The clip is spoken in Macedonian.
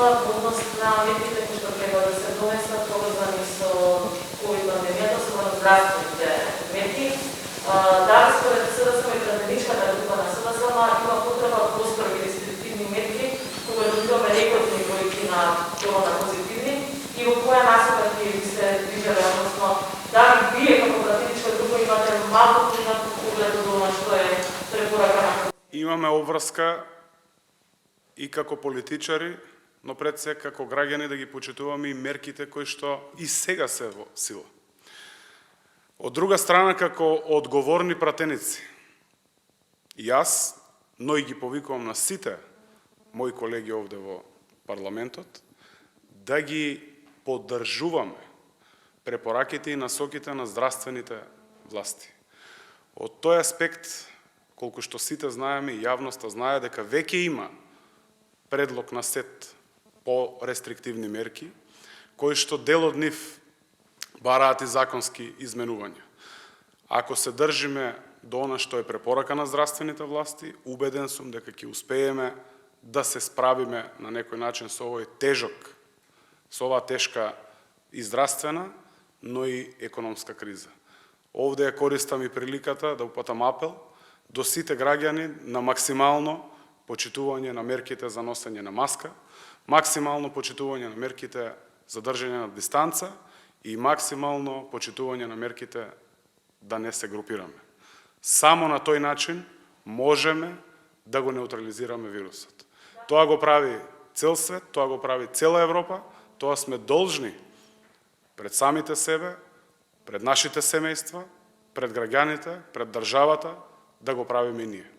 однос на мерките кои што треба да се донесат поврзани со ковид пандемијата, особено здравствените мерки. Дали според СДСМ и пратеничката група на СДСМ има потреба од построги рестриктивни мерки кога добиваме рекордни бројки на корона позитивни и во која насока ќе ви се движеле, односно дали вие како пратеничка група имате малку поинак поглед од она што е препорака на Имаме обврска и како политичари, но пред се како граѓани да ги почитуваме и мерките кои што и сега се во сила. Од друга страна, како одговорни пратеници, јас, но и ги повикувам на сите мои колеги овде во парламентот, да ги поддржуваме препораките и насоките на здравствените власти. Од тој аспект, колку што сите знаеме и јавноста знае дека веќе има предлог на сет по рестриктивни мерки, кои што дел од нив бараат и законски изменувања. Ако се држиме до она што е препорака на здравствените власти, убеден сум дека ќе успееме да се справиме на некој начин со овој тежок, со оваа тешка и здравствена, но и економска криза. Овде ја користам и приликата да упатам апел до сите граѓани на максимално почитување на мерките за носење на маска, максимално почитување на мерките за држање на дистанца и максимално почитување на мерките да не се групираме. Само на тој начин можеме да го неутрализираме вирусот. Тоа го прави цел свет, тоа го прави цела Европа, тоа сме должни пред самите себе, пред нашите семејства, пред граѓаните, пред државата, да го правиме и ние.